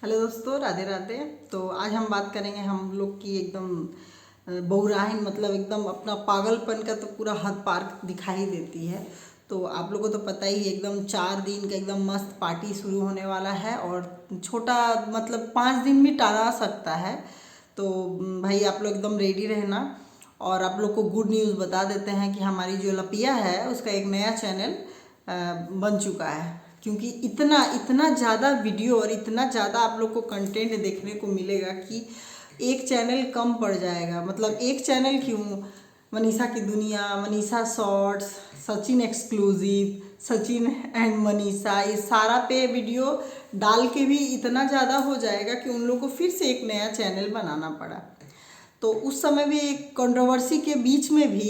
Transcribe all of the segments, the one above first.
Hello दोस्तों, राधे राधे। तो आज हम बात करेंगे हम लोग की एकदम बहुराइन, मतलब एकदम अपना पागलपन का तो पूरा हद पार दिखाई देती है। तो आप लोगों को तो पता ही है, एकदम 4 दिन का एकदम मस्त पार्टी शुरू होने वाला है और छोटा मतलब 5 दिन भी टाला सकता है। तो भाई आप लोग एकदम रेडी रहना। और आप लोग को गुड न्यूज़ बता देते हैं कि हमारी जो लपिया है उसका एक नया चैनल बन चुका है। क्योंकि इतना इतना ज़्यादा वीडियो और इतना ज़्यादा आप लोग को कंटेंट देखने को मिलेगा कि एक चैनल कम पड़ जाएगा। मतलब एक चैनल क्यों, मनीषा की दुनिया, Manisha shorts, Sachin exclusive, Sachin and Manisha, ये सारा पे वीडियो डाल के भी इतना ज़्यादा हो जाएगा कि उन लोग को फिर से एक नया चैनल बनाना पड़ा। तो उस समय भी एक कंट्रोवर्सी के बीच में भी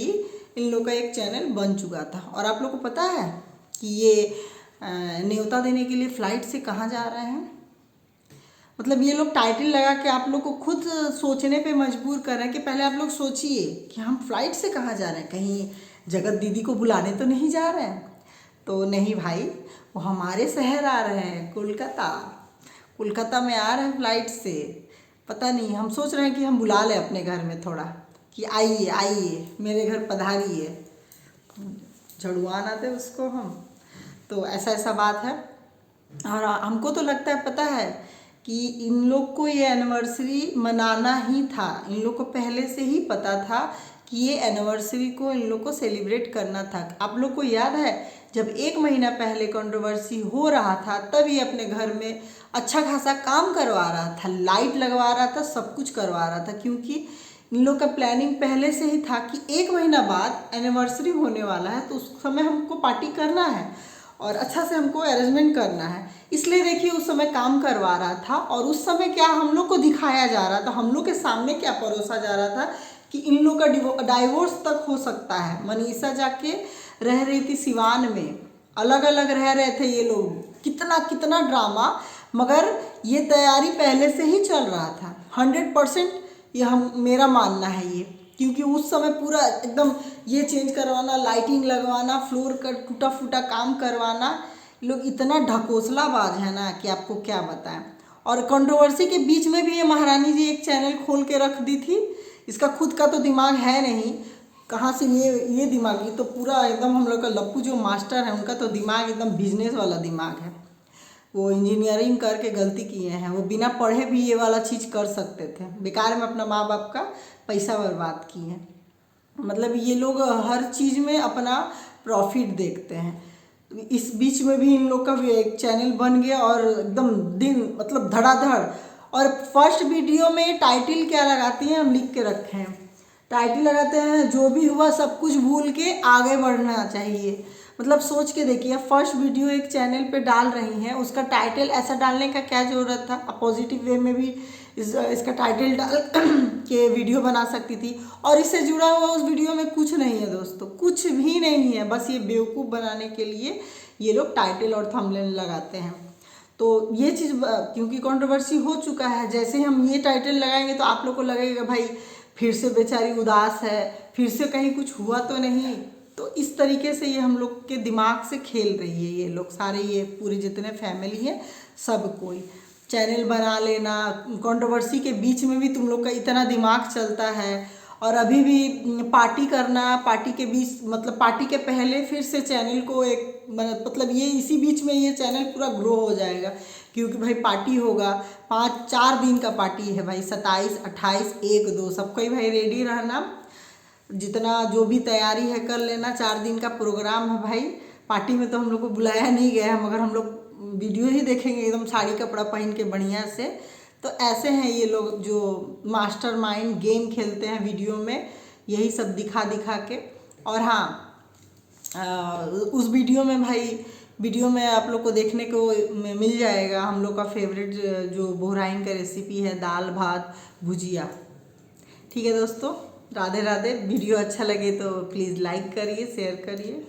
इन लोग का एक चैनल बन चुका था। और आप लोग को पता है कि ये न्योता देने के लिए फ़्लाइट से कहाँ जा रहे हैं। मतलब ये लोग टाइटल लगा के आप लोग को खुद सोचने पे मजबूर कर रहे हैं कि पहले आप लोग सोचिए कि हम फ़्लाइट से कहाँ जा रहे हैं, कहीं जगत दीदी को बुलाने तो नहीं जा रहे हैं। तो नहीं भाई, वो हमारे शहर आ रहे हैं, कोलकाता। कोलकाता में आ रहे हैं फ़्लाइट से। पता नहीं, हम सोच रहे हैं कि हम बुला लें अपने घर में थोड़ा, कि आइए आइए मेरे घर पधारिए, झड़ुआन आते उसको हम। तो ऐसा ऐसा बात है। और हमको तो लगता है, पता है कि इन लोग को ये एनिवर्सरी मनाना ही था। इन लोग को पहले से ही पता था कि ये एनिवर्सरी को इन लोग को सेलिब्रेट करना था। आप लोग को याद है जब 1 महीना पहले कंट्रोवर्सी हो रहा था, तब ये अपने घर में अच्छा खासा काम करवा रहा था, लाइट लगवा रहा था, सब कुछ करवा रहा था। क्योंकि इन लोग का प्लानिंग पहले से ही था कि 1 महीना बाद एनिवर्सरी होने वाला है, तो उस समय हमको पार्टी करना है और अच्छा से हमको अरेंजमेंट करना है। इसलिए देखिए उस समय काम करवा रहा था। और उस समय क्या हम लोग को दिखाया जा रहा था, हम लोग के सामने क्या परोसा जा रहा था कि इन लोग का डाइवोर्स तक हो सकता है। मनीषा जाके रह रही थी सिवान में, अलग अलग रह रहे थे ये लोग, कितना कितना ड्रामा। मगर ये तैयारी पहले से ही चल रहा था 100%। ये हम मेरा मानना है ये, क्योंकि उस समय पूरा एकदम ये चेंज करवाना, लाइटिंग लगवाना, फ्लोर का टूटा फूटा काम करवाना, लोग इतना ढकोसलाबाज है ना कि आपको क्या बताएं। और कंट्रोवर्सी के बीच में भी ये महारानी जी एक चैनल खोल के रख दी थी। इसका खुद का तो दिमाग है नहीं, कहाँ से ये दिमाग, ये तो पूरा एकदम हम लोग का लप्पू जो मास्टर है उनका तो दिमाग एकदम बिजनेस वाला दिमाग है। वो इंजीनियरिंग करके गलती किए हैं, वो बिना पढ़े भी ये वाला चीज़ कर सकते थे, बेकार में अपना माँ बाप का पैसा बर्बाद किए हैं। मतलब ये लोग हर चीज़ में अपना प्रॉफिट देखते हैं। इस बीच में भी इन लोग का भी एक चैनल बन गया और एकदम दिन मतलब धड़ाधड़। और फर्स्ट वीडियो में टाइटल क्या लगाती हैं, हम लिख के रखे हैं, टाइटल लगाते हैं जो भी हुआ सब कुछ भूल के आगे बढ़ना चाहिए। मतलब सोच के देखिए, फर्स्ट वीडियो एक चैनल पे डाल रही हैं, उसका टाइटल ऐसा डालने का क्या ज़रूरत था। आप पॉजिटिव वे में भी इसका टाइटल डाल के वीडियो बना सकती थी। और इससे जुड़ा हुआ उस वीडियो में कुछ नहीं है दोस्तों, कुछ भी नहीं है। बस ये बेवकूफ़ बनाने के लिए ये लोग टाइटल और थंबनेल लगाते हैं। तो ये चीज़ क्योंकि कंट्रोवर्सी हो चुका है, जैसे हम ये टाइटल लगाएंगे तो आप लोग को लगेगा भाई फिर से बेचारी उदास है, फिर से कहीं कुछ हुआ तो नहीं। तो इस तरीके से ये हम लोग के दिमाग से खेल रही है ये लोग सारे, ये पूरे जितने फैमिली है सब कोई चैनल बना लेना। कंट्रोवर्सी के बीच में भी तुम लोग का इतना दिमाग चलता है। और अभी भी पार्टी करना, पार्टी के बीच मतलब पार्टी के पहले फिर से चैनल को एक मतलब ये इसी बीच में ये चैनल पूरा ग्रो हो जाएगा। क्योंकि भाई पार्टी होगा, 4 दिन का पार्टी है भाई, 27, 28, 1, 2 सबको ही भाई रेडी रहना। जितना जो भी तैयारी है कर लेना, 4 दिन का प्रोग्राम है भाई। पार्टी में तो हम लोग को बुलाया नहीं गया है, मगर हम लोग वीडियो ही देखेंगे एकदम साड़ी कपड़ा पहन के बढ़िया से। तो ऐसे हैं ये लोग जो मास्टरमाइंड गेम खेलते हैं वीडियो में, यही सब दिखा दिखा के। और हाँ, उस वीडियो में भाई, वीडियो में आप लोग को देखने को मिल जाएगा हम लोग का फेवरेट जो बोहराइन का रेसिपी है, दाल भात भुजिया। ठीक है दोस्तों, राधे राधे। वीडियो अच्छा लगे तो प्लीज़ लाइक करिए, शेयर करिए।